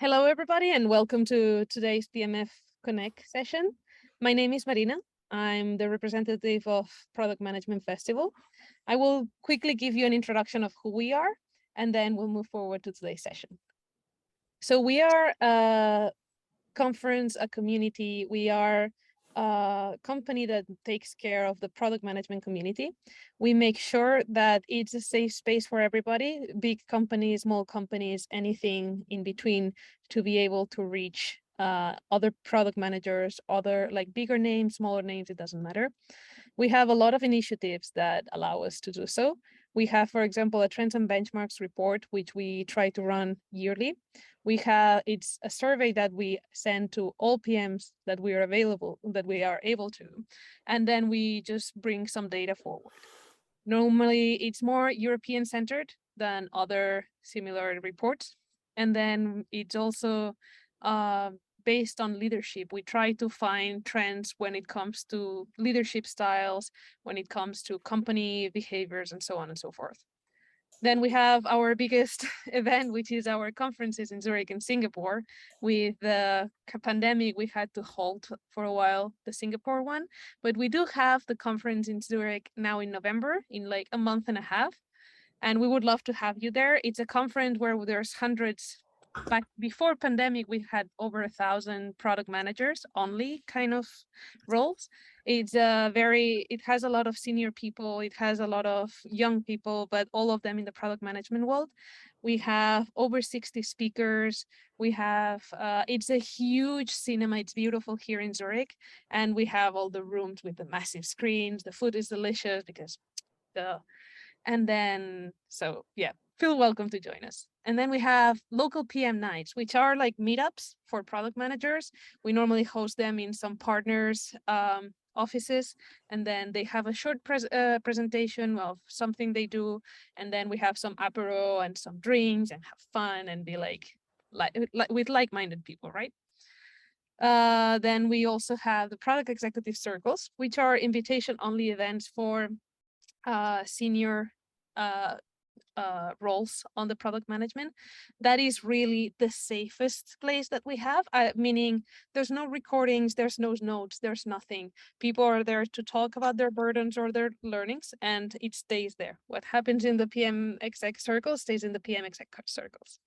Hello, everybody, and welcome to today's PMF Connect session. My name is Marina. I'm the representative of Product Management Festival. I will quickly give you an introduction of who we are, and then we'll move forward to today's session. So we are a conference, a community. We are a company that takes care of the product management community. We make sure that it's a safe space for everybody, big companies, small companies, anything in between, to be able to reach other product managers, other like bigger names, smaller names, it doesn't matter. We have a lot of initiatives that allow us to do so. We have, for example, a trends and benchmarks report, which we try to run yearly. It's a survey that we send to all PMs that we are able to, and then we just bring some data forward. Normally, it's more European centered than other similar reports. And then it's also based on leadership. We try to find trends when it comes to leadership styles, when it comes to company behaviors, and so on and so forth. Then we have our biggest event, which is our conferences in Zurich and Singapore. With the pandemic, we had to halt for a while the Singapore one, but we do have the conference in Zurich now in November, in like a month and a half. And we would love to have you there. It's a conference where there's hundreds. Back before pandemic, we had over 1,000 product managers only kind of roles. It has a lot of senior people, it has a lot of young people, but all of them in the product management world. We have over 60 speakers. We have, it's a huge cinema. It's beautiful here in Zurich. And we have all the rooms with the massive screens. The food is delicious because and then, so yeah, feel welcome to join us. And then we have local PM nights, which are like meetups for product managers. We normally host them in some partners' offices, and then they have a short presentation of something they do, and then we have some apero and some drinks and have fun and be like with like-minded people, right? Then we also have the product executive circles, which are invitation-only events for senior roles on the product management. That is really the safest place that we have, meaning there's no recordings, there's no notes, there's nothing. People are there to talk about their burdens or their learnings, and it stays there. What happens in the PM exec circle stays in the PM exec circles.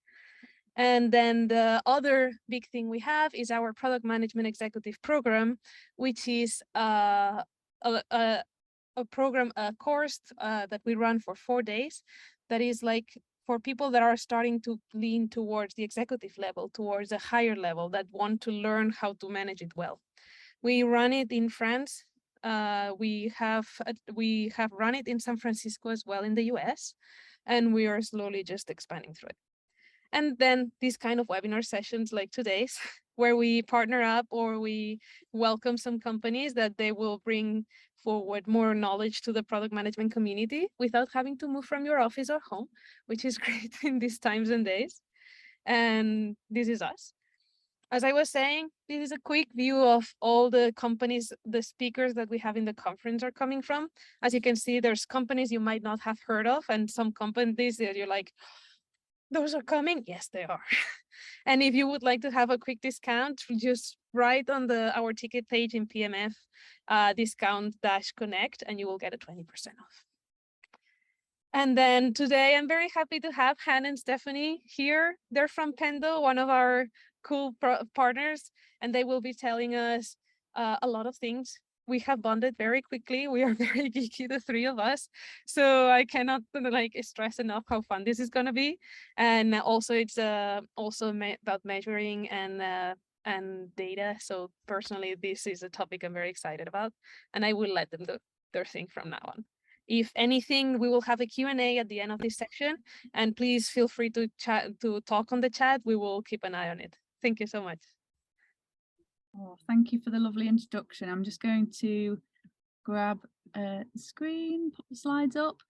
And then the other big thing we have is our product management executive program, which is a course that we run for 4 days. That is like for people that are starting to lean towards the executive level, towards a higher level, that want to learn how to manage it well. We run it in France. We have run it in San Francisco as well in the US, and we are slowly just expanding through it. And then these kind of webinar sessions like today's, where we partner up or we welcome some companies that they will bring forward more knowledge to the product management community without having to move from your office or home, which is great in these times and days. And this is us. As I was saying, this is a quick view of all the companies, the speakers that we have in the conference are coming from. As you can see, there's companies you might not have heard of, and some companies that you're like, those are coming? Yes, they are. And if you would like to have a quick discount, just write on our ticket page in PMF, discount-connect, and you will get a 20% off. And then today, I'm very happy to have Hannah and Stephanie here. They're from Pendo, one of our cool partners, and they will be telling us a lot of things. We have bonded very quickly. We are very geeky, the three of us. So I cannot like stress enough how fun this is going to be. And also it's also about measuring and data. So personally, this is a topic I'm very excited about, and I will let them do their thing from now on. If anything, we will have a Q&A at the end of this section, and please feel free to talk on the chat. We will keep an eye on it. Thank you so much. Oh, thank you for the lovely introduction. I'm just going to grab the screen, put the slides up.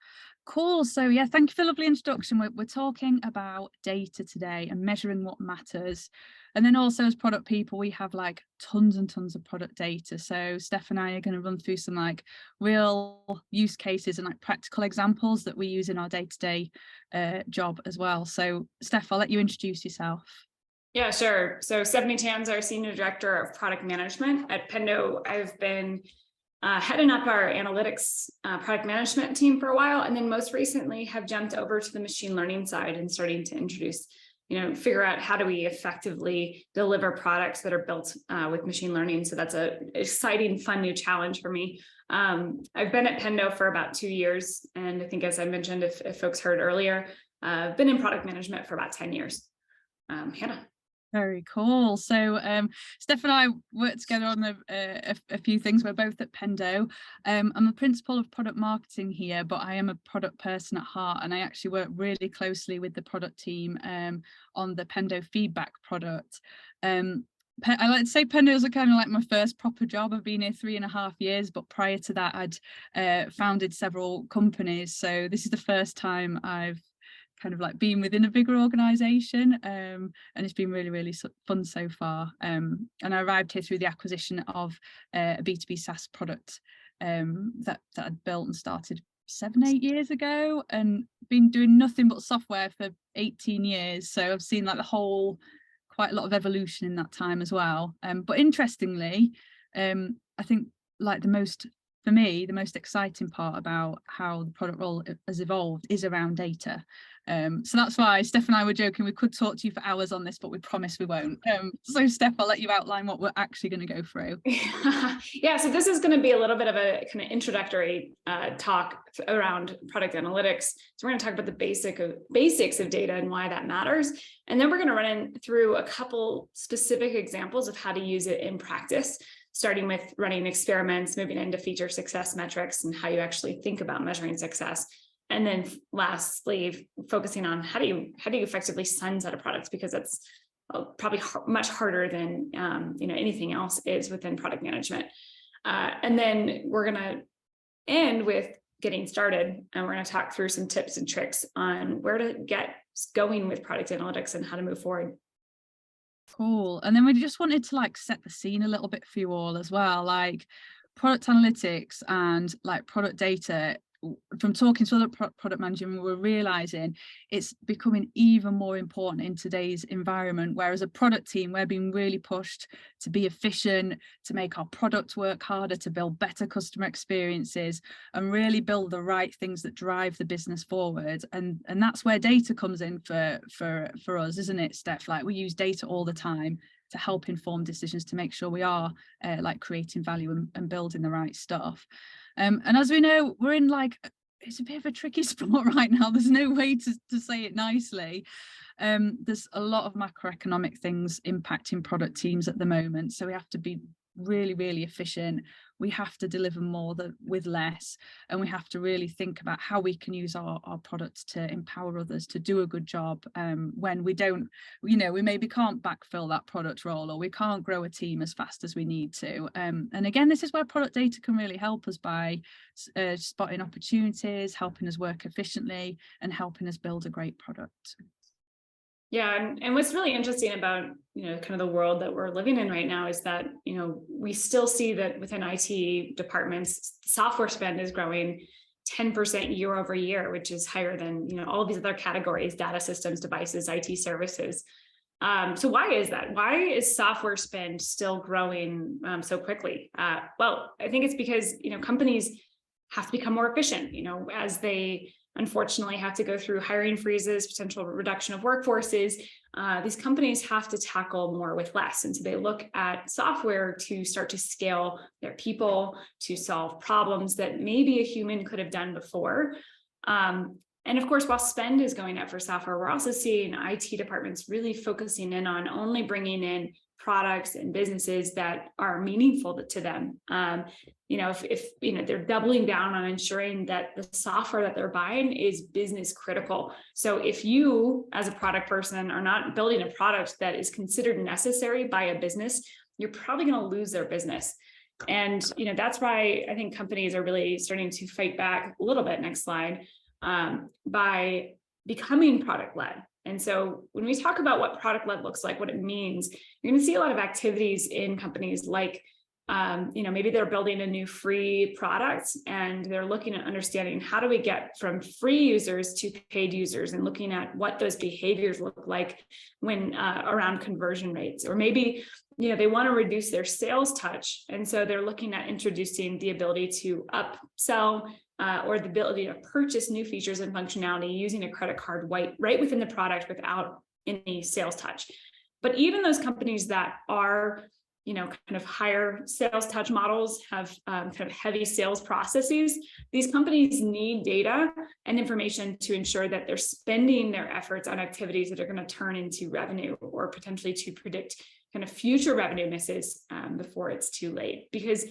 Cool. So yeah, thank you for the lovely introduction. We're talking about data today and measuring what matters. And then also as product people, we have like tons and tons of product data. So Steph and I are going to run through some like real use cases and like practical examples that we use in our day-to-day job as well. So Steph, I'll let you introduce yourself. Yeah, sure. So Stephanie Tan's our Senior Director of Product Management at Pendo. I've been heading up our analytics product management team for a while, and then most recently have jumped over to the machine learning side and starting to introduce, figure out how do we effectively deliver products that are built with machine learning. So that's an exciting, fun new challenge for me. I've been at Pendo for about 2 years, and I think, as I mentioned, if folks heard earlier, I've been in product management for about 10 years. Hannah. Very cool. So Steph and I worked together on a few things. We're both at Pendo. I'm a principal of product marketing here, but I am a product person at heart, and I actually work really closely with the product team on the Pendo feedback product. I like to say Pendo is kind of like my first proper job. I've been here 3.5 years, but prior to that, I'd founded several companies. So this is the first time I've kind of like being within a bigger organization, and it's been really fun so far. And I arrived here through the acquisition of a B2B SaaS product that I'd built and started 7-8 years ago, and been doing nothing but software for 18 years. So I've seen like quite a lot of evolution in that time as well. But interestingly, I think like for me, the most exciting part about how the product role has evolved is around data. So that's why Steph and I were joking we could talk to you for hours on this, but we promise we won't. So Steph, I'll let you outline what we're actually going to go through. Yeah, so this is going to be a little bit of a kind of introductory talk around product analytics. So we're going to talk about the basics of data and why that matters. And then we're going to run through a couple specific examples of how to use it in practice, starting with running experiments, moving into feature success metrics and how you actually think about measuring success. And then lastly, focusing on how do you effectively sunset a product, because that's probably much harder than anything else is within product management. And then we're going to end with getting started, and we're going to talk through some tips and tricks on where to get going with product analytics and how to move forward. Cool. And then we just wanted to like set the scene a little bit for you all as well, like product analytics and like product data. From talking to other product managers, we're realizing it's becoming even more important in today's environment, whereas a product team, we're being really pushed to be efficient, to make our product work harder, to build better customer experiences and really build the right things that drive the business forward. And that's where data comes in for us, isn't it, Steph? Like we use data all the time to help inform decisions, to make sure we are like creating value and building the right stuff. And as we know, we're in like, it's a bit of a tricky spot right now. There's no way to say it nicely. There's a lot of macroeconomic things impacting product teams at the moment. So we have to be really efficient. We have to deliver more with less, and we have to really think about how we can use our products to empower others to do a good job when we don't, we maybe can't backfill that product role, or we can't grow a team as fast as we need to. And again, this is where product data can really help us by spotting opportunities, helping us work efficiently, and helping us build a great product. Yeah, and what's really interesting about kind of the world that we're living in right now is that we still see that within IT departments, software spend is growing 10% year over year, which is higher than all of these other categories: data systems, devices, IT services. So why is that? Why is software spend still growing so quickly? Well, I think it's because companies have to become more efficient. As they unfortunately have to go through hiring freezes, potential reduction of workforces, these companies have to tackle more with less. And so they look at software to start to scale their people, to solve problems that maybe a human could have done before. And of course, while spend is going up for software, we're also seeing IT departments really focusing in on only bringing in products and businesses that are meaningful to them. If they're doubling down on ensuring that the software that they're buying is business critical. So if you, as a product person, are not building a product that is considered necessary by a business, you're probably going to lose their business. And that's why I think companies are really starting to fight back a little bit. Next slide. By becoming product-led. And so when we talk about what product-led looks like, what it means, you're going to see a lot of activities in companies like maybe they're building a new free product and they're looking at understanding how do we get from free users to paid users, and looking at what those behaviors look like when around conversion rates. Or maybe they want to reduce their sales touch, and so they're looking at introducing the ability to upsell or the ability to purchase new features and functionality using a credit card right within the product without any sales touch. But even those companies that are kind of higher sales touch models, have kind of heavy sales processes, these companies need data and information to ensure that they're spending their efforts on activities that are going to turn into revenue, or potentially to predict kind of future revenue misses before it's too late. Because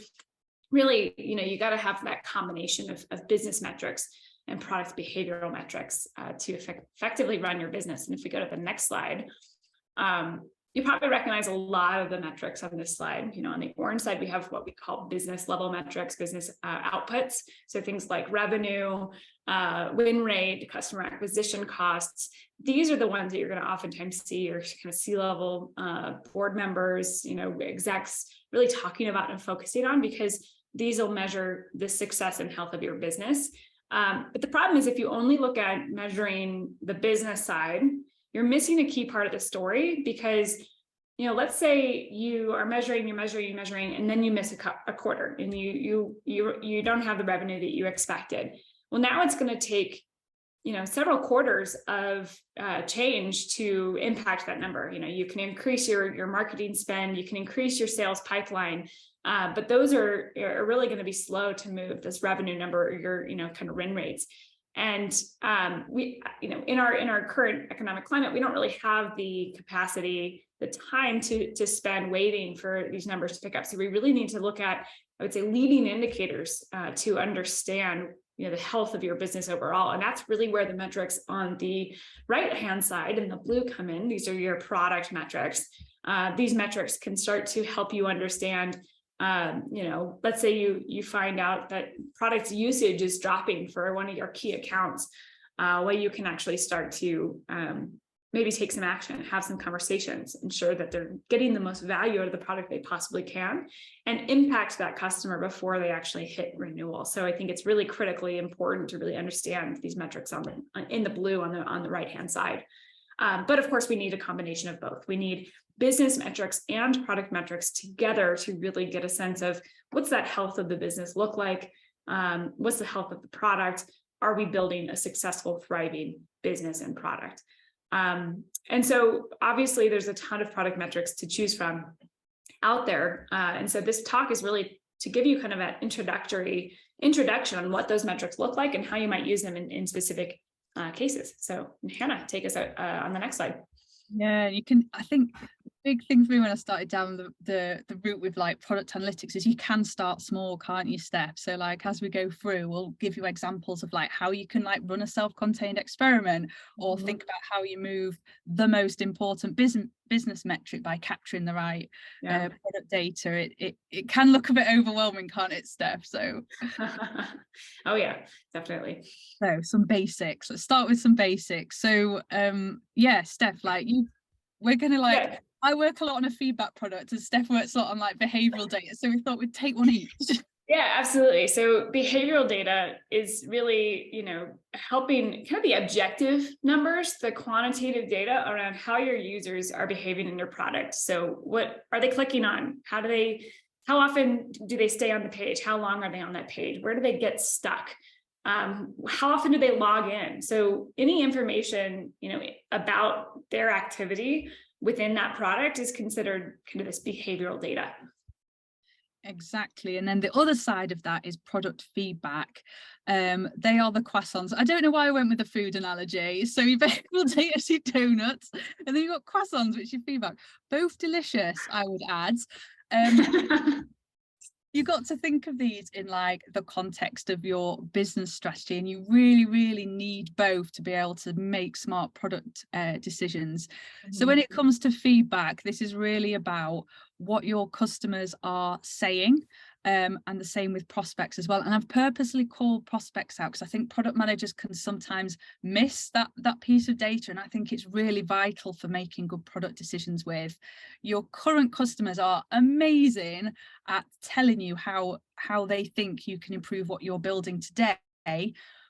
really, you got to have that combination of business metrics and product behavioral metrics to effectively run your business. And if we go to the next slide, you probably recognize a lot of the metrics on this slide. On the orange side, we have what we call business level metrics, business outputs. So things like revenue, win rate, customer acquisition costs. These are the ones that you're going to oftentimes see your kind of C-level board members, execs really talking about and focusing on, because these will measure the success and health of your business. But the problem is, if you only look at measuring the business side, you're missing a key part of the story. Because, let's say you are measuring, and then you miss a quarter, and you don't have the revenue that you expected. Well, now it's going to take, several quarters of change to impact that number. You can increase your marketing spend, you can increase your sales pipeline, but those are really going to be slow to move this revenue number, or your, kind of win rates. And we, in our current economic climate, we don't really have the capacity, the time to spend waiting for these numbers to pick up. So we really need to look at, I would say, leading indicators to understand, the health of your business overall. And that's really where the metrics on the right-hand side in the blue come in. These are your product metrics. These metrics can start to help you understand, let's say you find out that product usage is dropping for one of your key accounts. Well, you can actually start to maybe take some action, have some conversations, ensure that they're getting the most value out of the product they possibly can, and impact that customer before they actually hit renewal. So I think it's really critically important to really understand these metrics in the blue on the right-hand side. But of course, we need a combination of both. We need business metrics and product metrics together to really get a sense of what's that health of the business look like? What's the health of the product? Are we building a successful, thriving business and product? And so obviously there's a ton of product metrics to choose from out there. And so this talk is really to give you kind of an introduction on what those metrics look like and how you might use them in specific cases. So Hannah, take us out on the next slide. Yeah, I think big thing for me when I started down the route with like product analytics is you can start small, can't you, Steph? So like as we go through, we'll give you examples of like how you can like run a self-contained experiment, or think about how you move the most important business metric by capturing the right product data. It can look a bit overwhelming, can't it, Steph? So oh yeah, definitely. So some basics. Let's start with some basics. So Steph, like we're gonna like I work a lot on a feedback product, and Steph works a lot on like behavioral data. So we thought we'd take one each. Yeah, absolutely. So behavioral data is really, helping kind of the objective numbers, the quantitative data around how your users are behaving in your product. So what are they clicking on? How often do they stay on the page? How long are they on that page? Where do they get stuck? How often do they log in? So any information, about their activity within that product is considered kind of this behavioral data. Exactly. And then the other side of that is product feedback. They are the croissants. I don't know why I went with the food analogy. So you behavioral data is your donuts, and then you've got croissants, which is feedback. Both delicious, I would add. You've got to think of these in like the context of your business strategy, and you really, really need both to be able to make smart product decisions. So when it comes to feedback, this is really about what your customers are saying And the same with prospects as well. And I've purposely called prospects out because I think product managers can sometimes miss that piece of data. And I think it's really vital for making good product decisions with. Your current customers are amazing at telling you how they think you can improve what you're building today.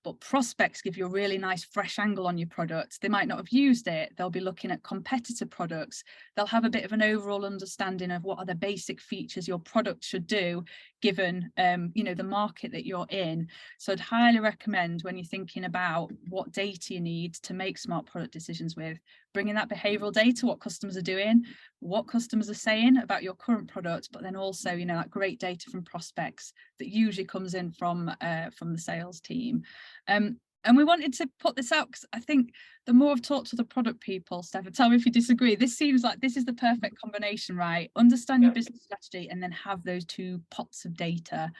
But prospects give you a really nice fresh angle on your product. They might not have used it. They'll be looking at competitor products. They'll have a bit of an overall understanding of what are the basic features your product should do, given the market that you're in. So I'd highly recommend, when you're thinking about what data you need to make smart product decisions with, bringing that behavioral data, what customers are doing, what customers are saying about your current product, but then also, that great data from prospects that usually comes in from the sales team. And we wanted to put this out because I think the more I've talked to the product people, Steph, tell me if you disagree, this seems like this is the perfect combination, right? Understand your business strategy and then have those two pots of data.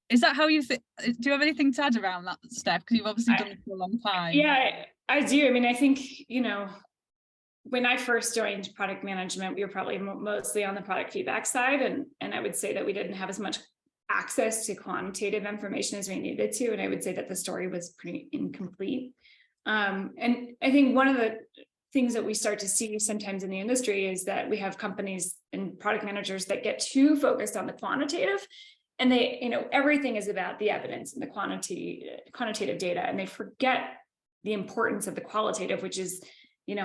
Is that how you think? Do you have anything to add around that, Steph? Because you've obviously done it for a long time. Yeah, I do. I mean, I think, when I first joined product management, we were probably mostly on the product feedback side. And I would say that we didn't have as much access to quantitative information as we needed to. And I would say that the story was pretty incomplete. And I think one of the things that we start to see sometimes in the industry is that we have companies and product managers that get too focused on the quantitative, and they, everything is about the evidence and the quantitative data, and they forget the importance of the qualitative, which is,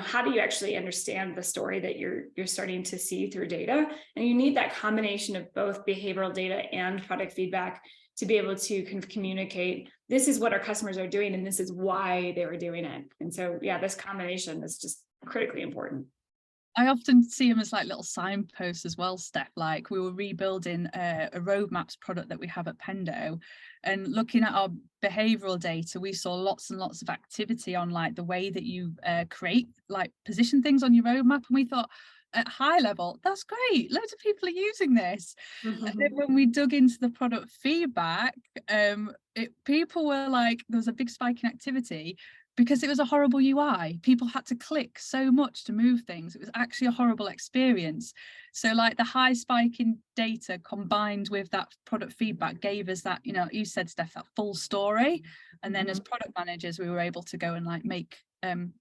how do you actually understand the story that you're starting to see through data? And you need that combination of both behavioral data and product feedback to be able to kind of communicate, this is what our customers are doing, and this is why they were doing it. And so, yeah, this combination is just critically important. I often see them as like little signposts as well, Steph. Like, we were rebuilding a roadmaps product that we have at Pendo, and looking at our behavioral data, we saw lots and lots of activity on like the way that you position things on your roadmap. And we thought, at high level, that's great, loads of people are using this. And then when we dug into the product feedback, people were like, there was a big spike in activity because it was a horrible UI. People had to click so much to move things. It was actually a horrible experience. So like the high spike in data combined with that product feedback gave us that, you said, Steph, that full story. And then as product managers, we were able to go and like make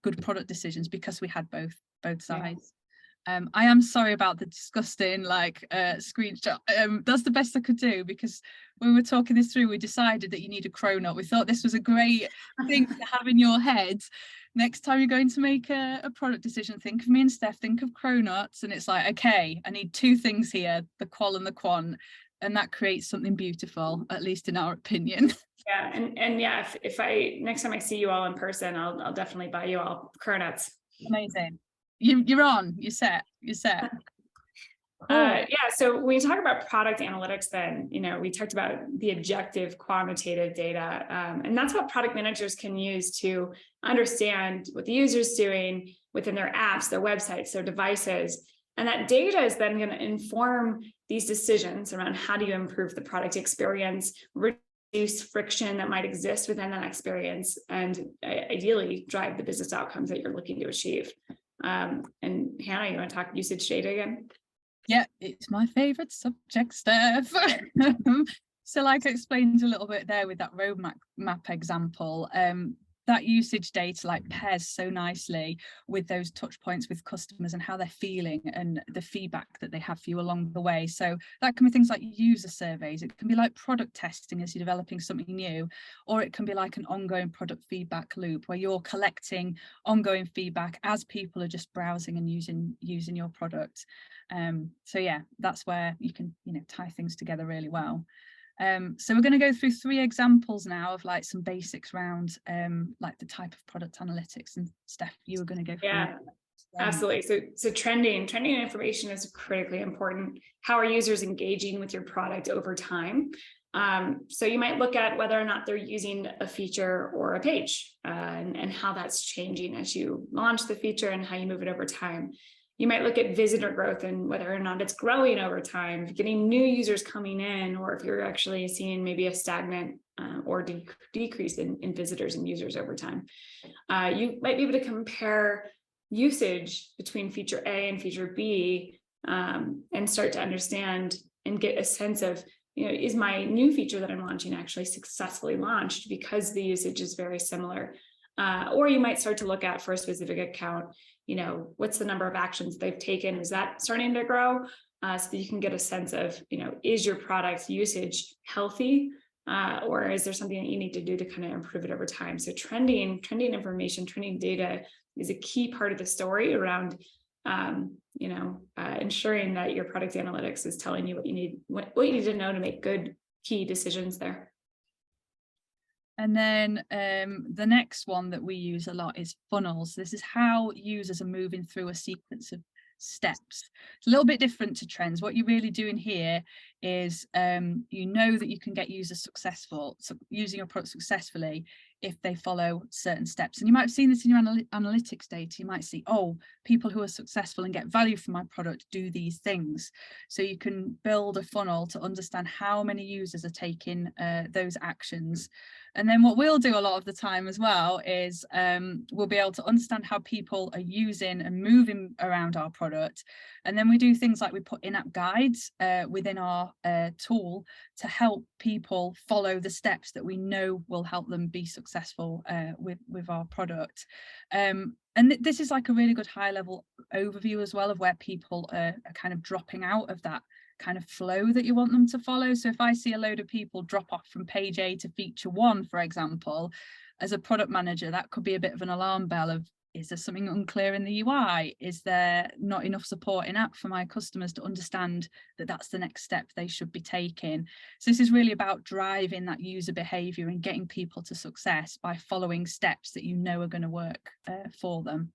good product decisions because we had both sides. I am sorry about the disgusting screenshot. That's the best I could do, because when we were talking this through, we decided that you need a cronut. We thought this was a great thing to have in your head. Next time you're going to make a product decision, think of me and Steph, think of cronuts, and it's like, okay, I need two things here, the qual and the quant, and that creates something beautiful, at least in our opinion. Yeah, and yeah, if I next time I see you all in person, I'll definitely buy you all cronuts. Amazing. You're set. Cool. Yeah, so when we talk about product analytics, then, we talked about the objective quantitative data, and that's what product managers can use to understand what the user's doing within their apps, their websites, their devices. And that data is then going to inform these decisions around how do you improve the product experience, reduce friction that might exist within that experience, and ideally drive the business outcomes that you're looking to achieve. And Hannah, you want to talk usage data again? Yeah, it's my favorite subject, Steph. So like I explained a little bit there with that roadmap example, that usage data like pairs so nicely with those touch points with customers and how they're feeling and the feedback that they have for you along the way. So that can be things like user surveys, it can be like product testing as you're developing something new, or it can be like an ongoing product feedback loop where you're collecting ongoing feedback as people are just browsing and using your product. So yeah, that's where you can tie things together really well. So we're going to go through 3 examples now of like some basics around like the type of product analytics, and Steph, you were going to go through. Yeah, absolutely. So trending information is critically important. How are users engaging with your product over time? So you might look at whether or not they're using a feature or a page, and how that's changing as you launch the feature and how you move it over time. You might look at visitor growth and whether or not it's growing over time, getting new users coming in, or if you're actually seeing maybe a stagnant or decrease in visitors and users over time. You might be able to compare usage between feature A and feature B, and start to understand and get a sense of is my new feature that I'm launching actually successfully launched because the usage is very similar? Or you might start to look at, for a specific account, what's the number of actions they've taken? Is that starting to grow? So that you can get a sense of, is your product usage healthy? Or is there something that you need to do to kind of improve it over time? So trending information, trending data is a key part of the story around, ensuring that your product analytics is telling you what you need to know to make good key decisions there. And then the next one that we use a lot is funnels. This is how users are moving through a sequence of steps. It's a little bit different to trends. What you're really doing here is that you can get users using your product successfully if they follow certain steps. And you might have seen this in your analytics data. You might see, oh, people who are successful and get value from my product do these things. So you can build a funnel to understand how many users are taking those actions. And then what we'll do a lot of the time as well is we'll be able to understand how people are using and moving around our product. And then we do things like we put in-app guides within our tool to help people follow the steps that we know will help them be successful with our product. And this is like a really good high level overview as well of where people are kind of dropping out of that kind of flow that you want them to follow. So if I see a load of people drop off from page A to feature 1, for example, as a product manager, that could be a bit of an alarm bell of, is there something unclear in the UI? Is there not enough support in app for my customers to understand that that's the next step they should be taking? So this is really about driving that user behavior and getting people to success by following steps that are going to work for them.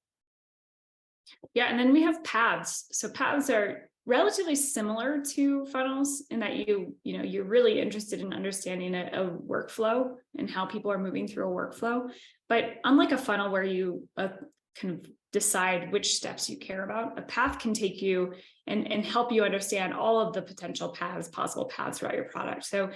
Yeah, and then we have paths. So paths are relatively similar to funnels in that you're really interested in understanding a workflow and how people are moving through a workflow. But unlike a funnel where you kind of decide which steps you care about, a path can take you and help you understand all of the potential possible paths throughout your product. So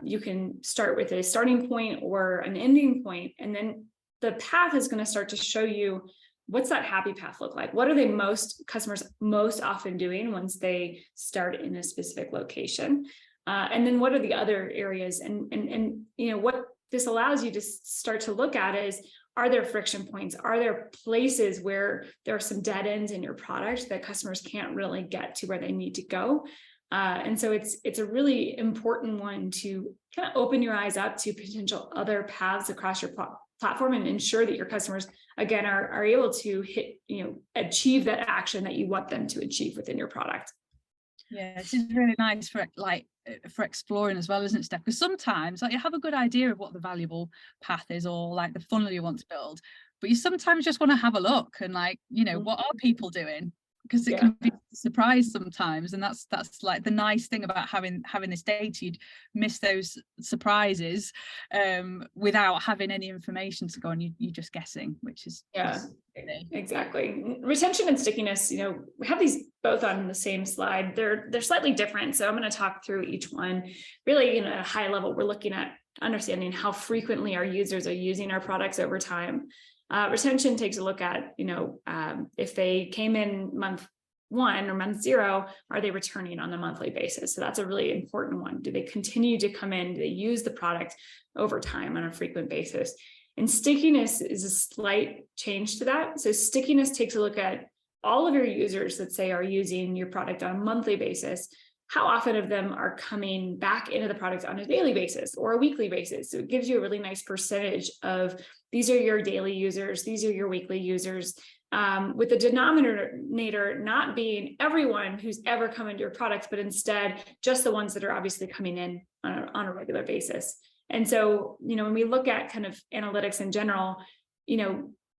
you can start with a starting point or an ending point, and then the path is going to start to show you, what's that happy path look like? What are customers most often doing once they start in a specific location? And then what are the other areas? And what this allows you to start to look at is, are there friction points? Are there places where there are some dead ends in your product that customers can't really get to where they need to go? And so it's a really important one to kind of open your eyes up to potential other paths across your platform and ensure that your customers, again, are able to achieve that action that you want them to achieve within your product. Yeah, this is really nice for exploring as well, isn't it, Steph? Because sometimes you have a good idea of what the valuable path is, or like the funnel you want to build, but you sometimes just want to have a look and what are people doing? Because it can be a surprise sometimes, and that's like the nice thing about having this data. You'd miss those surprises without having any information to go on. You're just guessing, which is exactly. Retention and stickiness, we have these both on the same slide. They're slightly different, so I'm going to talk through each one. Really, at a high level, we're looking at understanding how frequently our users are using our products over time. Retention takes a look at, if they came in month 1 or month 0, are they returning on a monthly basis? So that's a really important one. Do they continue to come in? Do they use the product over time on a frequent basis? And stickiness is a slight change to that. So stickiness takes a look at all of your users that say are using your product on a monthly basis. How often of them are coming back into the product on a daily basis or a weekly basis? So it gives you a really nice percentage of, these are your daily users, these are your weekly users, with the denominator not being everyone who's ever come into your product, but instead just the ones that are obviously coming in on a regular basis. And so, when we look at kind of analytics in general,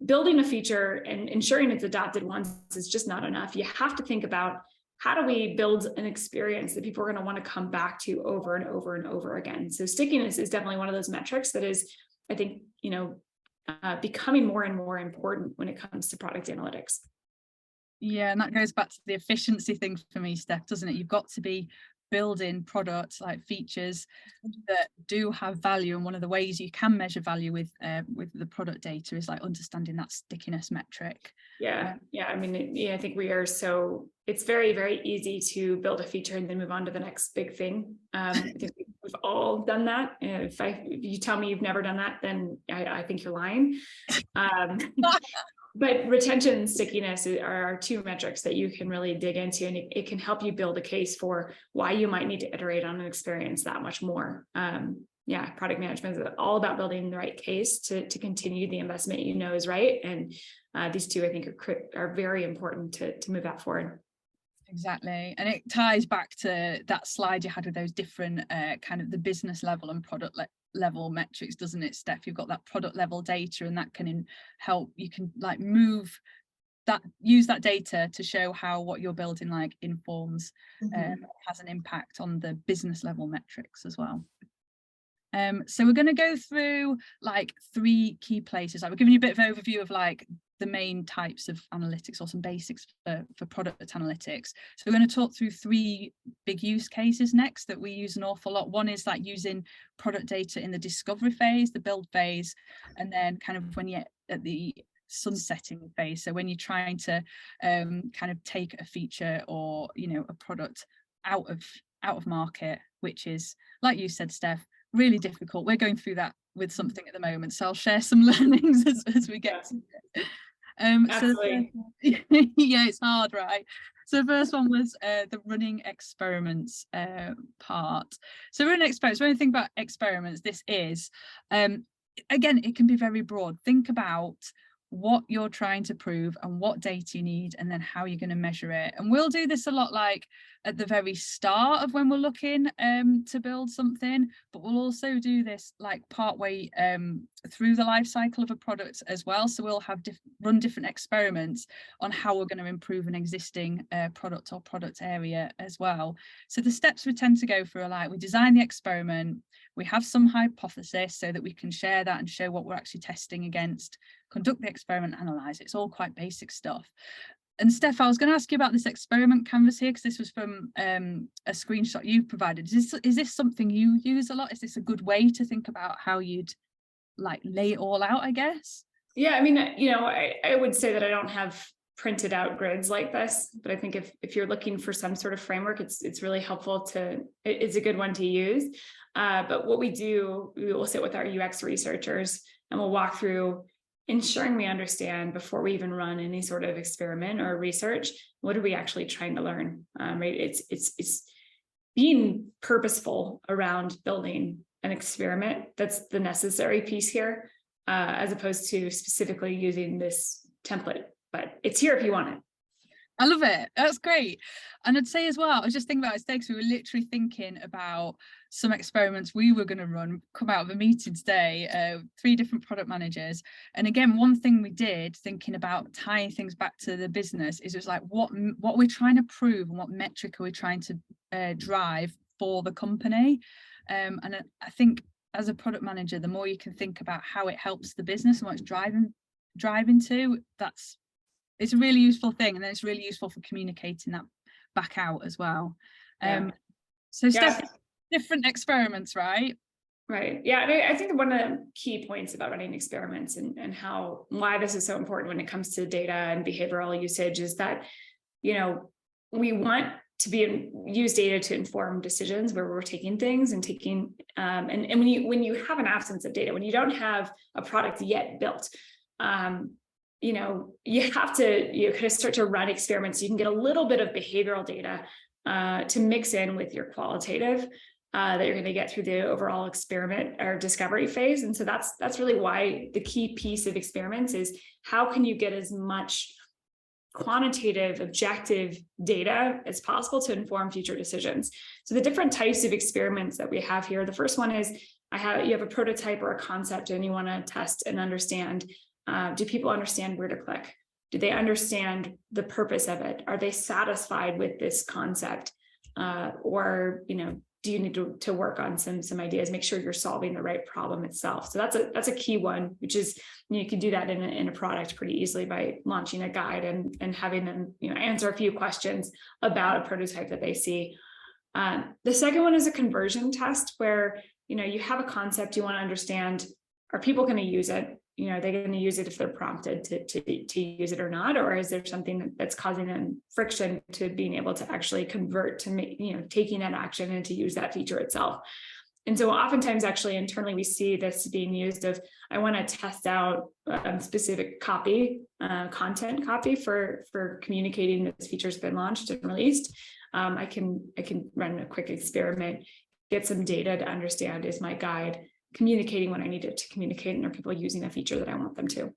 building a feature and ensuring it's adopted once is just not enough. You have to think about, how do we build an experience that people are going to want to come back to over and over and over again? So stickiness is definitely one of those metrics that is, I think, becoming more and more important when it comes to product analytics. Yeah, and that goes back to the efficiency thing for me, Steph, doesn't it? You've got to be building products like features that do have value. And one of the ways you can measure value with the product data is like understanding that stickiness metric. Yeah. I mean, I think it's very, very easy to build a feature and then move on to the next big thing. I think we've all done that. If you tell me you've never done that, then I think you're lying. But retention and stickiness are two metrics that you can really dig into, and it can help you build a case for why you might need to iterate on an experience that much more. Product management is all about building the right case to continue the investment is right. And these two, I think, are very important to move that forward. Exactly. And it ties back to that slide you had with those different kind of the business level and product level metrics, doesn't it, Steph? You've got that product level data, and that can help, you can like use that data to show how what you're building like informs has an impact on the business level metrics as well. So we're going to go through like 3 key places. Like, we're giving you a bit of overview of like the main types of analytics, or some basics for product analytics. So we're going to talk through 3 big use cases next that we use an awful lot. One is like using product data in the discovery phase, the build phase, and then kind of when you're at the sunsetting phase. So when you're trying to kind of take a feature or a product out of market, which is, like you said, Steph, really difficult. We're going through that with something at the moment, so I'll share some learnings as we get to it. Absolutely. Yeah, it's hard, right? So the first one was the running experiments part. So running experiments, when you think about experiments, this is again, it can be very broad. Think about what you're trying to prove and what data you need, and then how you're going to measure it. And we'll do this a lot like at the very start of when we're looking to build something, but we'll also do this like partway through the life cycle of a product as well. So we'll have run different experiments on how we're going to improve an existing product or product area as well. So the steps we tend to go through are like, we design the experiment, we have some hypothesis so that we can share that and show what we're actually testing against, conduct the experiment, analyze it. It's all quite basic stuff. And Steph, I was going to ask you about this experiment canvas here, because this was from a screenshot you provided. Is this something you use a lot? Is this a good way to think about how you'd like lay it all out, I guess? Yeah, I mean, I would say that I don't have printed out grids like this, but I think if you're looking for some sort of framework, it's really helpful it's a good one to use. But what we will sit with our UX researchers and we'll walk through ensuring we understand before we even run any sort of experiment or research, what are we actually trying to learn, right? It's being purposeful around building an experiment. That's the necessary piece here, as opposed to specifically using this template, but it's here if you want it. I love it. That's great. And I'd say as well, I was just thinking about it today, because we were literally thinking about some experiments we were going to run, come out of a meeting today, 3 different product managers. And again, one thing we did, thinking about tying things back to the business, is it was like, what we're trying to prove and what metric are we trying to drive for the company. And I think as a product manager, the more you can think about how it helps the business and what it's driving to, it's a really useful thing, and then it's really useful for communicating that back out as well. So Steph, different experiments, right? Right. Yeah. And I think one of the key points about running experiments and why this is so important when it comes to data and behavioral usage is that, we want to use data to inform decisions where we're taking things and taking, and when you have an absence of data, when you don't have a product yet built, you have to kind of start to run experiments so you can get a little bit of behavioral data to mix in with your qualitative that you're going to get through the overall experiment or discovery phase. And so that's really why the key piece of experiments is how can you get as much quantitative, objective data as possible to inform future decisions. So the different types of experiments that we have here, the first one is you have a prototype or a concept and you want to test and understand, do people understand where to click? Do they understand the purpose of it? Are they satisfied with this concept? Or do you need to work on some ideas, make sure you're solving the right problem itself? So that's a key one, which is, you can do that in a product pretty easily by launching a guide and having them, answer a few questions about a prototype that they see. The second one is a conversion test where, you have a concept, you want to understand, are people going to use it? Are they going to use it if they're prompted to use it or not? Or is there something that's causing them friction to being able to actually convert to make, taking that action and to use that feature itself? And so oftentimes actually internally, we see this being used of, I want to test out specific content copy for communicating this feature's been launched and released. I can run a quick experiment, get some data to understand, is my guide communicating what I need it to communicate, and are people using a feature that I want them to?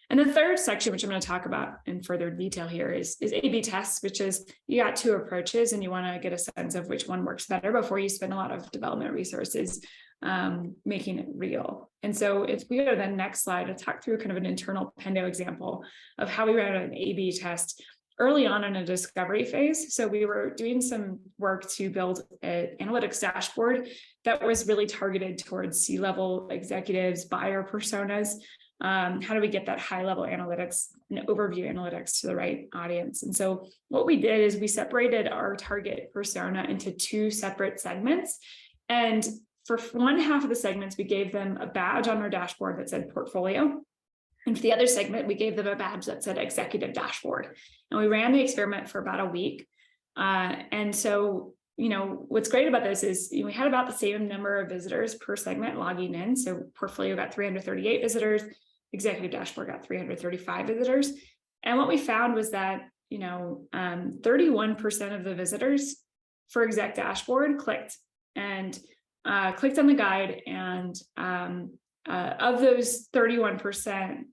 And the third section, which I'm going to talk about in further detail here, is A/B tests, which is you got two approaches and you want to get a sense of which one works better before you spend a lot of development resources making it real. And so if we go to the next slide, I'll talk through kind of an internal Pendo example of how we ran an A/B test early on in a discovery phase. So we were doing some work to build an analytics dashboard that was really targeted towards C-level executives, buyer personas. How do we get that high-level analytics and overview analytics to the right audience? And so what we did is we separated our target persona into two separate segments. And for one half of the segments, we gave them a badge on our dashboard that said portfolio. And for the other segment, we gave them a badge that said executive dashboard. And we ran the experiment for about a week. And so, what's great about this is we had about the same number of visitors per segment logging in. So portfolio got 338 visitors, executive dashboard got 335 visitors. And what we found was that, 31% of the visitors for exec dashboard clicked on the guide. And of those 31%,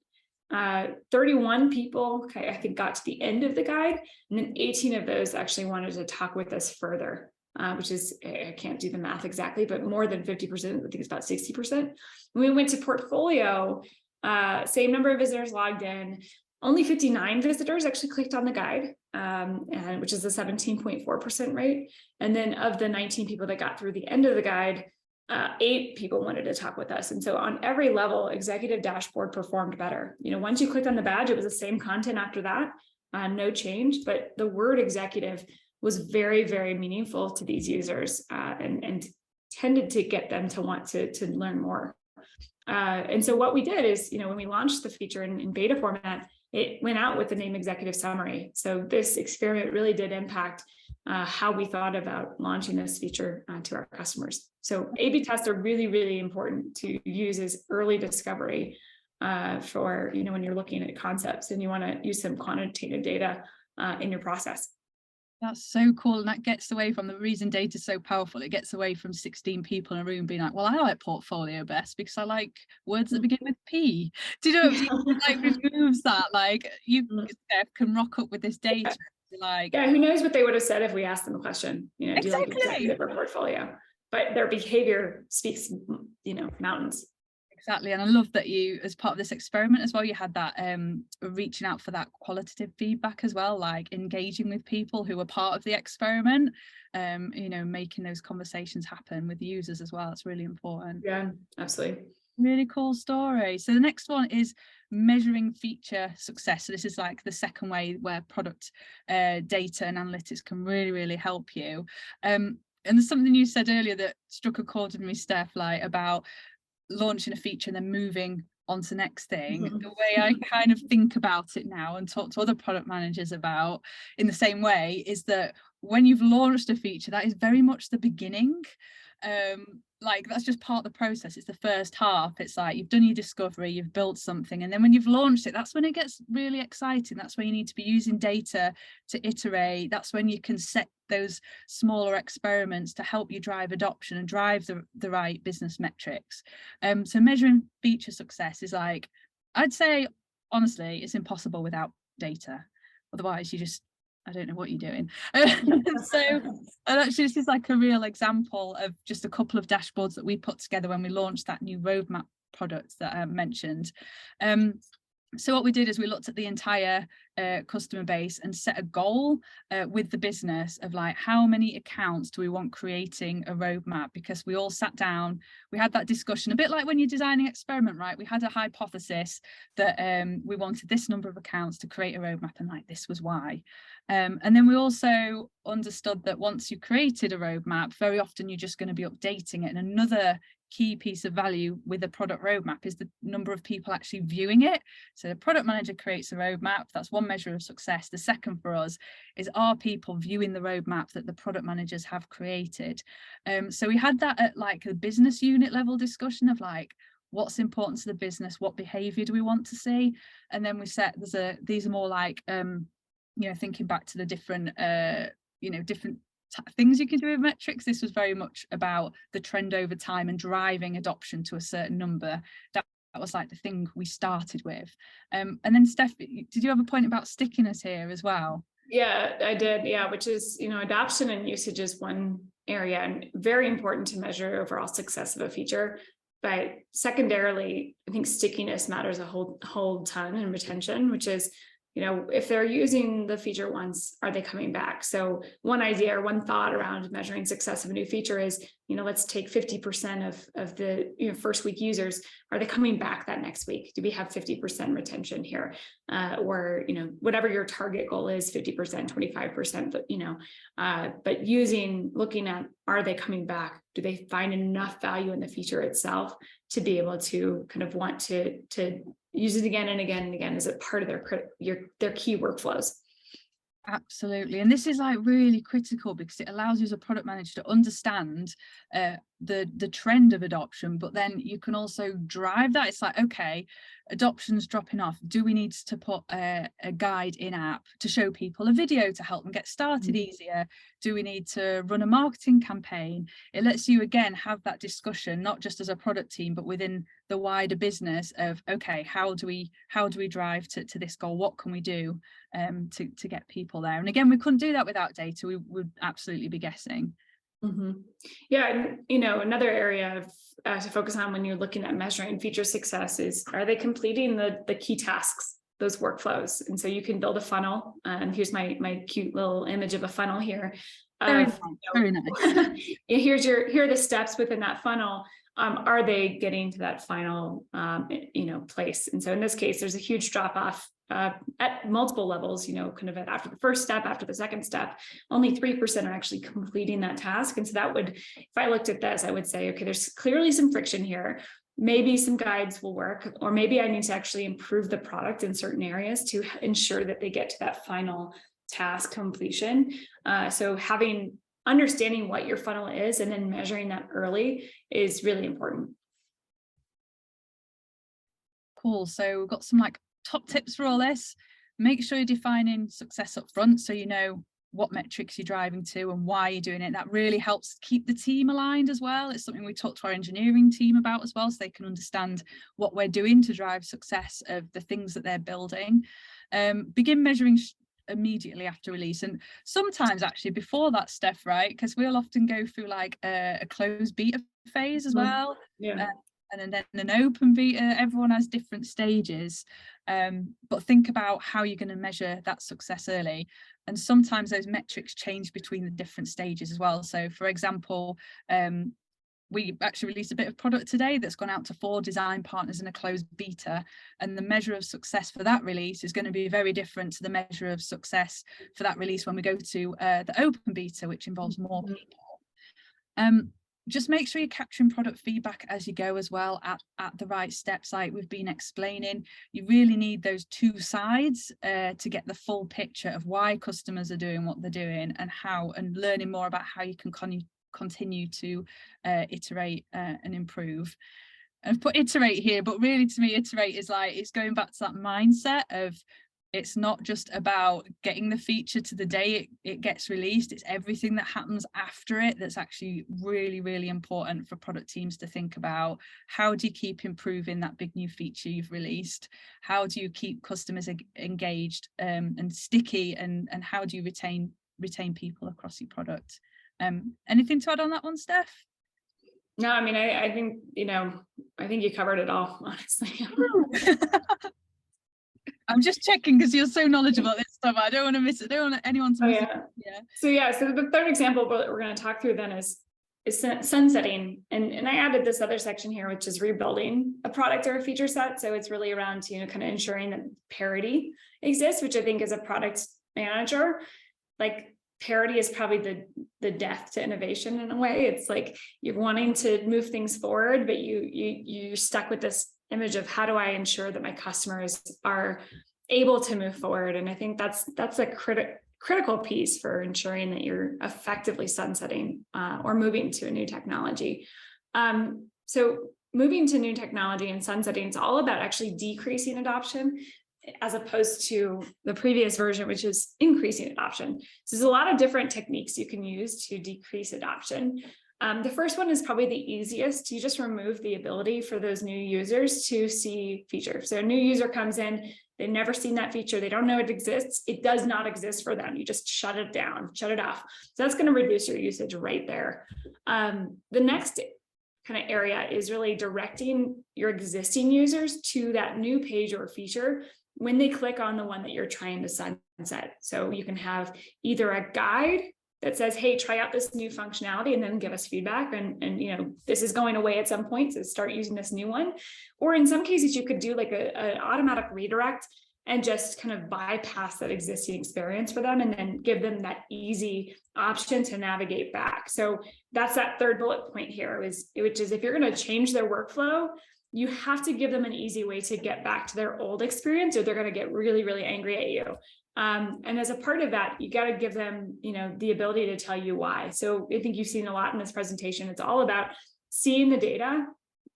31 people, I think, got to the end of the guide, and then 18 of those actually wanted to talk with us further, which is, I can't do the math exactly, but more than 50%, I think it's about 60%. When we went to portfolio, same number of visitors logged in, only 59 visitors actually clicked on the guide, and which is a 17.4% rate. And then of the 19 people that got through the end of the guide, 8 people wanted to talk with us. And so on every level, executive dashboard performed better. Once you clicked on the badge, it was the same content after that, no change, but the word executive was very, very meaningful to these users, and tended to get them to want to learn more. And so what we did is, when we launched the feature in beta format, it went out with the name Executive Summary. So this experiment really did impact how we thought about launching this feature to our customers. So A/B tests are really, really important to use as early discovery for, when you're looking at concepts and you want to use some quantitative data in your process. That's so cool. And that gets away from the reason data is so powerful. It gets away from 16 people in a room being like, well, I like portfolio best because I like words that begin with P. Do you know what I mean? Like removes that. Like you can rock up with this data. Like, yeah, who knows what they would have said if we asked them a question, exactly. Do you like executive or portfolio? But their behavior speaks, mountains. Exactly. And I love that you, as part of this experiment as well, you had that reaching out for that qualitative feedback as well, like engaging with people who were part of the experiment, making those conversations happen with users as well. It's really important. Yeah, absolutely. Really cool story. So the next one is measuring feature success. So this is like the second way where product data and analytics can really, really help you. And there's something you said earlier that struck a chord with me, Steph, like about launching a feature and then moving on to the next thing. The way I kind of think about it now and talk to other product managers about in the same way is that when you've launched a feature, that is very much the beginning. Like that's just part of the process. It's the first half. It's like you've done your discovery, you've built something, and then when you've launched it, that's when it gets really exciting. That's when you need to be using data to iterate. That's when you can set those smaller experiments to help you drive adoption and drive the right business metrics. So measuring feature success is like, I'd say honestly, it's impossible without data. Otherwise you just, I don't know what you're doing. So and actually this is like a real example of just a couple of dashboards that we put together when we launched that new roadmap product that I mentioned. So what we did is we looked at the entire customer base and set a goal with the business of like, how many accounts do we want creating a roadmap? Because we all sat down, we had that discussion, a bit like when you're designing experiment, right? We had a hypothesis that we wanted this number of accounts to create a roadmap, and like this was why. And then we also understood that once you created a roadmap, very often you're just going to be updating it. And another key piece of value with a product roadmap is the number of people actually viewing it. So the product manager creates a roadmap. That's one measure of success. The second for us is, are people viewing the roadmap that the product managers have created? So we had that at like a business unit level discussion of like, what's important to the business, what behavior do we want to see? And then we set, these are more like thinking back to the different different things you can do with metrics. This was very much about the trend over time and driving adoption to a certain number. That was like the thing we started with. And then Steph, did you have a point about stickiness here as well? Yeah, I did. Yeah, which is, adoption and usage is one area and very important to measure overall success of a feature. But secondarily, I think stickiness matters a whole ton, and retention, which is, if they're using the feature once, are they coming back? So one idea or one thought around measuring success of a new feature is, let's take 50% of the first week users. Are they coming back that next week? Do we have 50% retention here? Or, whatever your target goal is, 50%, 25%, but looking at, are they coming back? Do they find enough value in the feature itself to be able to kind of want to use it again and again and again as a part of their key workflows? Absolutely. And this is like really critical because it allows you as a product manager to understand the trend of adoption, but then you can also drive that. It's like, okay, adoption's dropping off. Do we need to put a guide in app to show people a video to help them get started easier? Do we need to run a marketing campaign? It lets you again have that discussion, not just as a product team, but within the wider business of, okay, how do we drive to this goal? What can we do to get people there? And again, we couldn't do that without data. We would absolutely be guessing. Mm-hmm. Yeah, and another area to focus on when you're looking at measuring feature success is, are they completing the key tasks, those workflows? And so you can build a funnel. And here's my cute little image of a funnel here. Very nice. Here are the steps within that funnel. Are they getting to that final place? And so in this case, there's a huge drop off at multiple levels, kind of after the first step, after the second step. Only 3% are actually completing that task. And so that would, if I looked at this, I would say, okay, there's clearly some friction here. Maybe some guides will work, or maybe I need to actually improve the product in certain areas to ensure that they get to that final task completion. So understanding what your funnel is and then measuring that early is really important. Cool. So we've got some like top tips for all this. Make sure you're defining success up front, so you know what metrics you're driving to and why you're doing it. That really helps keep the team aligned as well. It's something we talk to our engineering team about as well, so they can understand what we're doing to drive success of the things that they're building. Begin measuring immediately after release, and sometimes actually before that, Steph, right? Because we'll often go through like a closed beta phase as well. Yeah. And then an open beta. Everyone has different stages, but think about how you're going to measure that success early. And sometimes those metrics change between the different stages as well. So for example, we actually released a bit of product today that's gone out to 4 design partners in a closed beta, and the measure of success for that release is going to be very different to the measure of success for that release when we go to the open beta, which involves more people. Just make sure you're capturing product feedback as you go as well at the right steps, like we've been explaining. You really need those two sides to get the full picture of why customers are doing what they're doing and learning more about how you can continue to iterate and improve. I've put iterate here, but really to me, iterate is like, it's going back to that mindset of, it's not just about getting the feature to the day it gets released. It's everything that happens after it that's actually really, really important for product teams to think about. How do you keep improving that big new feature you've released? How do you keep customers engaged and sticky? And how do you retain people across your product? Anything to add on that one, Steph? No, I mean, I think, I think you covered it all, honestly. I'm just checking because you're so knowledgeable about this stuff. I don't want to miss it. I don't want anyone to miss it. Yeah. So the third example that we're going to talk through then is sunsetting. And I added this other section here, which is rebuilding a product or a feature set. So it's really around, kind of ensuring that parity exists, which I think as a product manager, like parity is probably the death to innovation in a way. It's like you're wanting to move things forward, but you're stuck with this image of how do I ensure that my customers are able to move forward. And I think that's a critical piece for ensuring that you're effectively sunsetting or moving to a new technology. So moving to new technology and sunsetting is all about actually decreasing adoption as opposed to the previous version, which is increasing adoption. So there's a lot of different techniques you can use to decrease adoption. The first one is probably the easiest. You just remove the ability for those new users to see features. So a new user comes in, they've never seen that feature, they don't know it exists, it does not exist for them. You just shut it down, shut it off. So that's going to reduce your usage right there. The next kind of area is really directing your existing users to that new page or feature when they click on the one that you're trying to sunset. So you can have either a guide that says, hey, try out this new functionality and then give us feedback. And this is going away at some point, so start using this new one. Or in some cases, you could do like an automatic redirect and just kind of bypass that existing experience for them and then give them that easy option to navigate back. So that's that third bullet point here, which is if you're going to change their workflow, you have to give them an easy way to get back to their old experience, or they're going to get really, really angry at you. And as a part of that, you got to give them, the ability to tell you why. So I think you've seen a lot in this presentation. It's all about seeing the data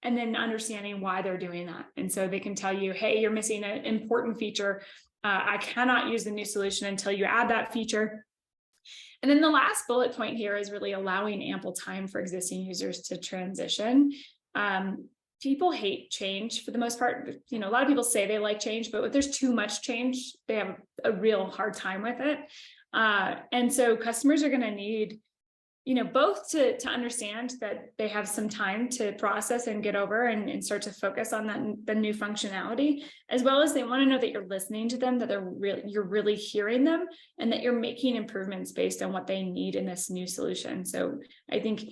and then understanding why they're doing that. And so they can tell you, hey, you're missing an important feature. I cannot use the new solution until you add that feature. And then the last bullet point here is really allowing ample time for existing users to transition. People hate change for the most part. A lot of people say they like change, but if there's too much change, they have a real hard time with it. And so customers are going to need, both to understand that they have some time to process and get over and start to focus on the new functionality, as well as they want to know that you're listening to them, that you're really hearing them, and that you're making improvements based on what they need in this new solution. So I think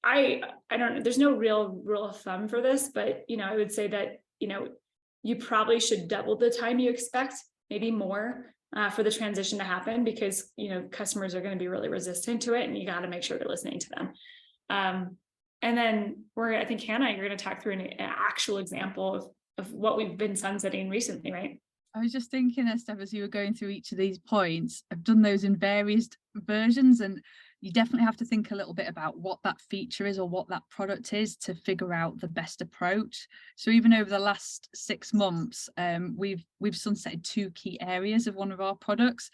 I don't know, there's no real rule of thumb for this, but, I would say that, you probably should double the time you expect, maybe more, for the transition to happen, because, customers are going to be really resistant to it, and you got to make sure you're listening to them. And then I think, Hannah, you're going to talk through an actual example of what we've been sunsetting recently, right? I was just thinking, Steph, as you were going through each of these points, I've done those in various versions, and you definitely have to think a little bit about what that feature is or what that product is to figure out the best approach. So even over the last 6 months, we've sunsetted 2 key areas of one of our products.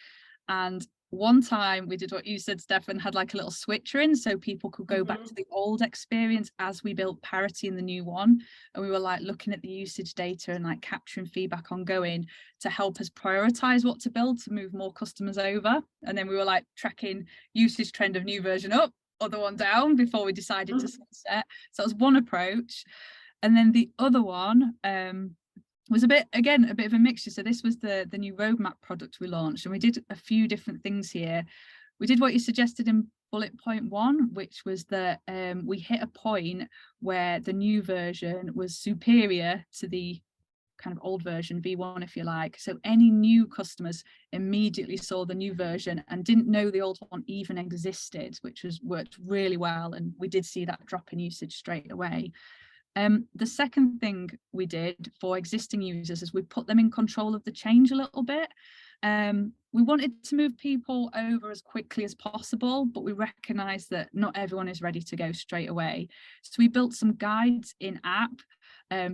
And one time we did what you said, Stefan, had like a little switcher in so people could go back to the old experience as we built parity in the new one. And we were like looking at the usage data and like capturing feedback ongoing to help us prioritize what to build to move more customers over. And then we were like tracking usage trend of new version up, other one down before we decided to sunset. So that was one approach. And then the other one was a bit of a mixture. So this was the new roadmap product we launched, and we did a few different things here. We did what you suggested in bullet point 1, which was that we hit a point where the new version was superior to the kind of old version, V1 if you like. So any new customers immediately saw the new version and didn't know the old one even existed, which worked really well, and we did see that drop in usage straight away. The second thing we did for existing users is we put them in control of the change a little bit. We wanted to move people over as quickly as possible, but we recognise that not everyone is ready to go straight away. So we built some guides in app.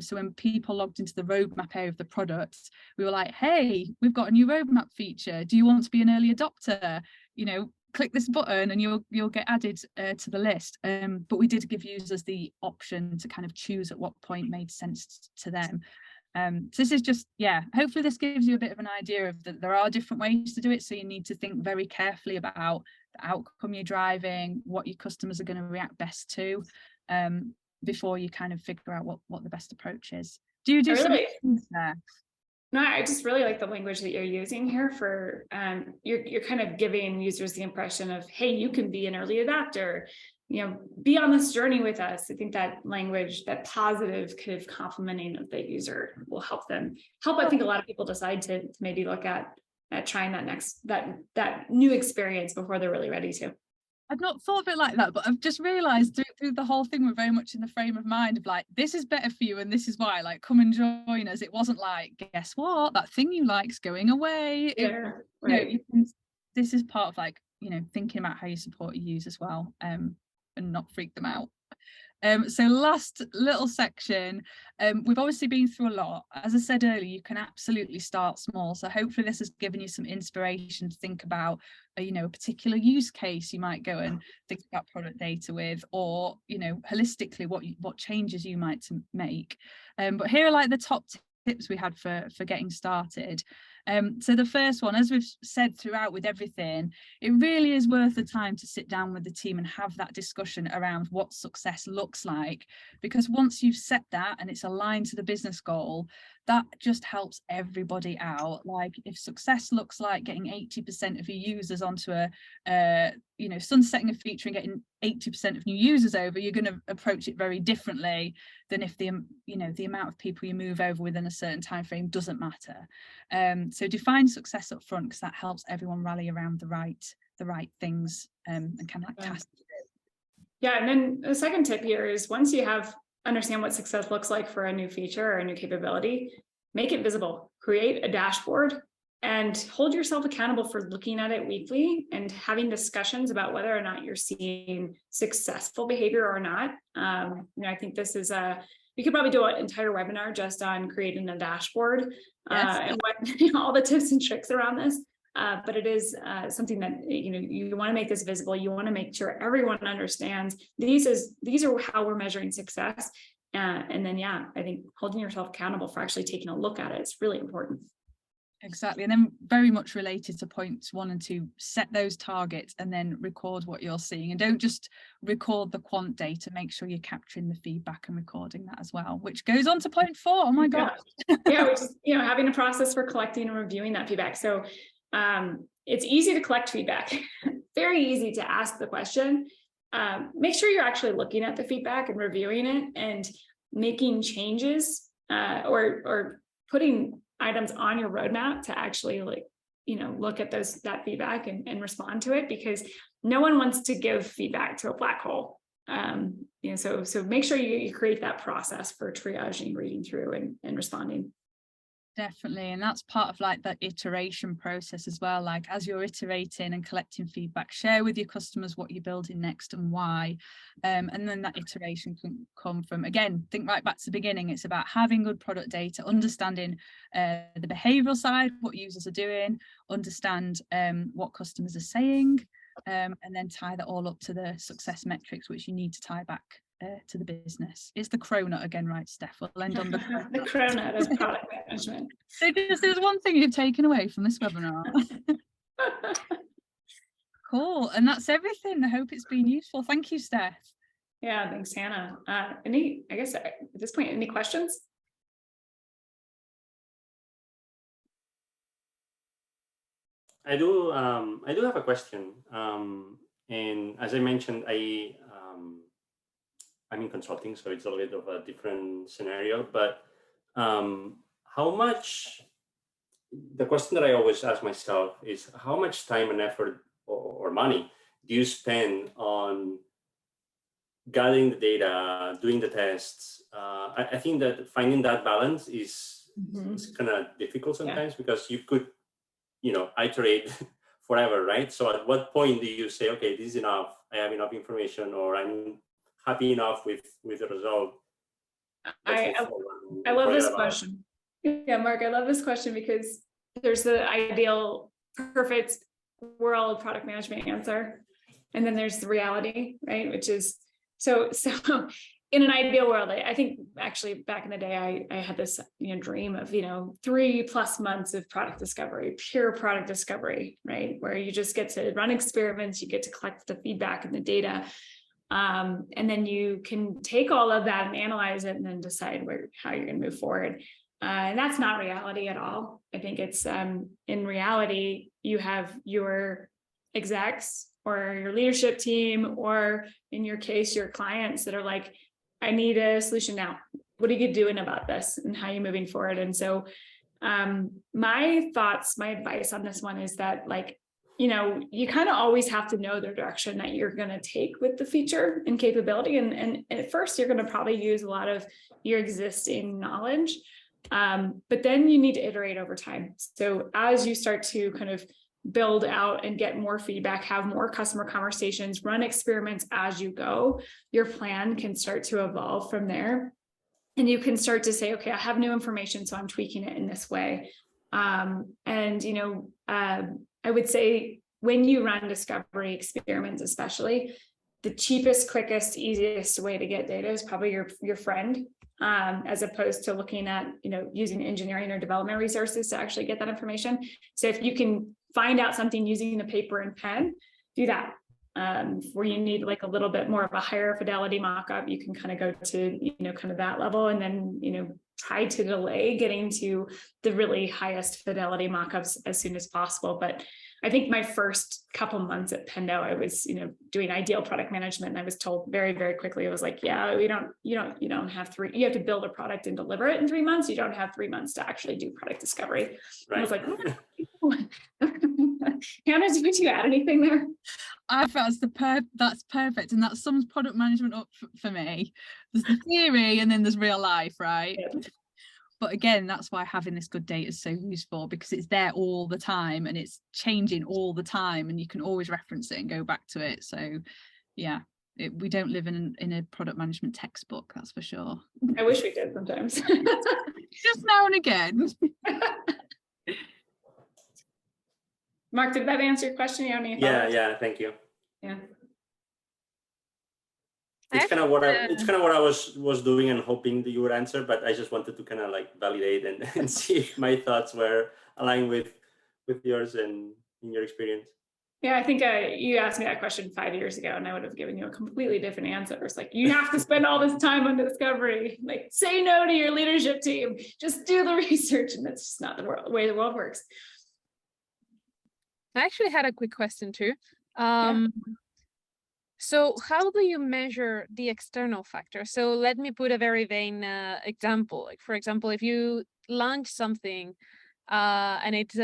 So when people logged into the roadmap area of the products, we were like, hey, we've got a new roadmap feature. Do you want to be an early adopter? Click this button and you'll get added to the list. But we did give users the option to kind of choose at what point made sense to them. So this is just, hopefully this gives you a bit of an idea of that there are different ways to do it. So you need to think very carefully about the outcome you're driving, what your customers are going to react best to, before you kind of figure out what the best approach is. Do you do something there? No, I just really like the language that you're using here for, you're kind of giving users the impression of, hey, you can be an early adopter, be on this journey with us. I think that language, that positive kind of complimenting of the user will help, I think, a lot of people decide to maybe look at trying that new experience before they're really ready to. I've not thought of it like that, but I've just realized through the whole thing, we're very much in the frame of mind of like, this is better for you and this is why, like, come and join us. It wasn't like, guess what, that thing you like's going away. Yeah, right. This is part of like, thinking about how you support your users as well, and not freak them out. So last little section, we've obviously been through a lot. As I said earlier, you can absolutely start small. So hopefully this has given you some inspiration to think about, a particular use case you might go and think about product data with, or, holistically what changes you might make. But here are like the top tips we had for getting started. So the first one, as we've said throughout with everything, it really is worth the time to sit down with the team and have that discussion around what success looks like, because once you've set that and it's aligned to the business goal, that just helps everybody out. Like, if success looks like getting 80% of your users onto sunsetting a feature and getting 80% of new users over, you're going to approach it very differently than if the amount of people you move over within a certain time frame doesn't matter. So define success up front, because that helps everyone rally around the right things, and kind of like task. Yeah, and then the second tip here is, once you understand what success looks like for a new feature or a new capability, make it visible. Create a dashboard and hold yourself accountable for looking at it weekly and having discussions about whether or not you're seeing successful behavior or not. I think this is we could probably do an entire webinar just on creating a dashboard. Yes. And what all the tips and tricks around this. But it is something that you want to make this visible. You want to make sure everyone understands these are how we're measuring success. And then, I think holding yourself accountable for actually taking a look at it is really important. Exactly. And then very much related to points 1 and 2, set those targets and then record what you're seeing, and don't just record the quant data, make sure you're capturing the feedback and recording that as well, which goes on to point 4. Oh my God. Which is, having a process for collecting and reviewing that feedback. So it's easy to collect feedback, very easy to ask the question. Make sure you're actually looking at the feedback and reviewing it and making changes, or putting items on your roadmap to actually look at that feedback and respond to it, because no one wants to give feedback to a black hole. So make sure you create that process for triaging, reading through and responding. Definitely. And that's part of like that iteration process as well. Like, as you're iterating and collecting feedback, share with your customers what you're building next and why. And then that iteration can come from, again, think right back to the beginning. It's about having good product data, understanding the behavioral side, what users are doing, understand what customers are saying, and then tie that all up to the success metrics, which you need to tie back to the business. It's the cronut again, right, Steph? We'll end on the cronut. The cronut as product management. So there's one thing you've taken away from this webinar. Cool. And that's everything. I hope it's been useful. Thank you, Steph. Yeah, thanks, Hannah. I guess at this point, any questions? I do have a question. And as I mentioned, I'm in consulting, so it's a little bit of a different scenario, but how much, the question that I always ask myself is, how much time and effort or money do you spend on gathering the data, doing the tests? I think that finding that balance is kind of difficult sometimes, because you could, iterate forever, right? So at what point do you say, okay, this is enough, I have enough information, or I'm happy enough with the result? I love this question. Yeah, Mark, I love this question, because there's the ideal, perfect world product management answer, and then there's the reality, right? Which is so in an ideal world, I think actually back in the day, I had this dream of 3+ months of product discovery, pure product discovery, right? Where you just get to run experiments, you get to collect the feedback and the data. And then you can take all of that and analyze it and then decide how you're going to move forward. And that's not reality at all. I think it's in reality, you have your execs or your leadership team, or in your case, your clients that are like, I need a solution now. What are you doing about this, and how are you moving forward? And so my thoughts, my advice on this one is that, like, you kind of always have to know the direction that you're going to take with the feature and capability. And at first, you're going to probably use a lot of your existing knowledge. But then you need to iterate over time. So as you start to kind of build out and get more feedback, have more customer conversations, run experiments as you go, your plan can start to evolve from there. And you can start to say, okay, I have new information, so I'm tweaking it in this way. I would say when you run discovery experiments, especially, the cheapest, quickest, easiest way to get data is probably your friend, as opposed to looking at, using engineering or development resources to actually get that information. So if you can find out something using a paper and pen, do that. Where you need like a little bit more of a higher fidelity mockup, you can kind of go to, kind of that level, and then, try to delay getting to the really highest fidelity mockups as soon as possible. But I think my first couple months at Pendo, I was, doing ideal product management. And I was told very, very quickly, it was like, yeah, you don't have you have to build a product and deliver it in 3 months. You don't have 3 months to actually do product discovery. Right. I was like, Hannah, did you add anything there? I felt that's perfect, and that sums product management up for me. There's the theory, and then there's real life, right? Yeah. But again, that's why having this good data is so useful, because it's there all the time and it's changing all the time, and you can always reference it and go back to it. So yeah, we don't live in a product management textbook, that's for sure. I wish we did sometimes. Just now and again. Mark, did that answer your question? You have any thoughts? Yeah, thank you. Yeah. It's kind of what I was doing and hoping that you would answer, but I just wanted to kind of like validate and see if my thoughts were aligned with yours and in your experience. Yeah, I think you asked me that question 5 years ago, and I would have given you a completely different answer. It's like, you have to spend all this time on discovery. Like, say no to your leadership team. Just do the research, and that's just not the way the world works. I actually had a quick question too. So how do you measure the external factor? So let me put a very vain example. Like, for example, if you launch something and it's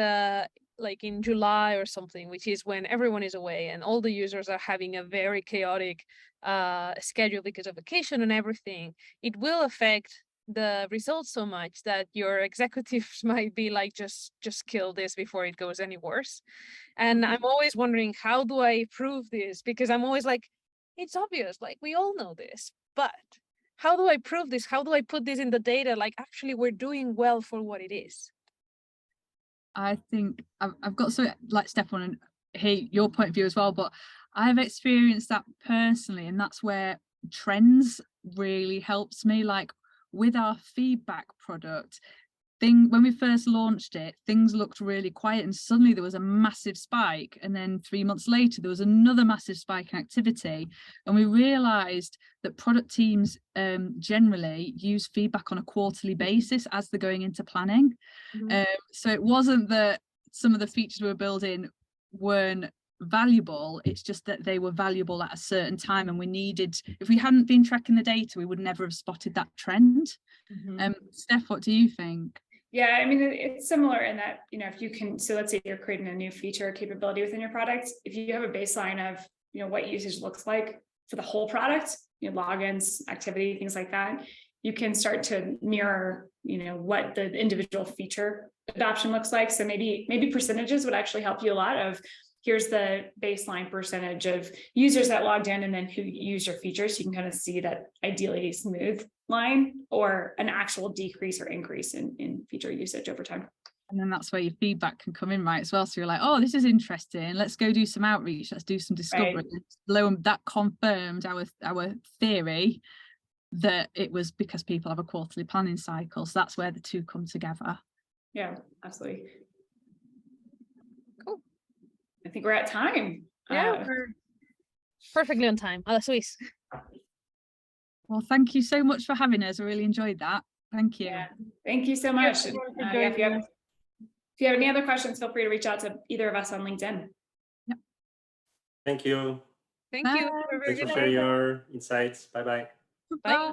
like in July or something, which is when everyone is away and all the users are having a very chaotic schedule because of vacation and everything, it will affect the results so much that your executives might be like, just kill this before it goes any worse. And I'm always wondering, how do I prove this? Because I'm always like, it's obvious, like we all know this, but how do I prove this? How do I put this in the data? Like, actually we're doing well for what it is. I think I've got so, like, Stefan, and hey, your point of view as well, but I've experienced that personally, and that's where trends really helps me. Like, with our feedback product when we first launched it, things looked really quiet, and suddenly there was a massive spike, and then 3 months later there was another massive spike in activity, and we realized that product teams generally use feedback on a quarterly basis as they're going into planning. So it wasn't that some of the features we were building weren't valuable, it's just that they were valuable at a certain time, and we needed, if we hadn't been tracking the data, we would never have spotted that trend. Steph, what do you think? Yeah, I mean, it's similar in that, if you can, so let's say you're creating a new feature or capability within your product, if you have a baseline of, what usage looks like for the whole product, logins, activity, things like that, you can start to mirror, what the individual feature adoption looks like. So maybe percentages would actually help you a lot of, here's the baseline percentage of users that logged in and then who use your features. You can kind of see that ideally smooth line or an actual decrease or increase in feature usage over time. And then that's where your feedback can come in, right, as well. So you're like, oh, this is interesting. Let's go do some outreach. Let's do some discovery. Right. That confirmed our theory that it was because people have a quarterly planning cycle. So that's where the two come together. Yeah, absolutely. Cool. I think we're at time. Yeah, we're perfectly on time. Swiss. Well, thank you so much for having us. I really enjoyed that. Thank you. Yeah, thank you so much. And, everyone for yeah, if joining us. you have any other questions, feel free to reach out to either of us on LinkedIn. Thank you. Thank you. Bye. Have a very Thanks for good sharing day. your insights. Bye-bye. Bye. Bye.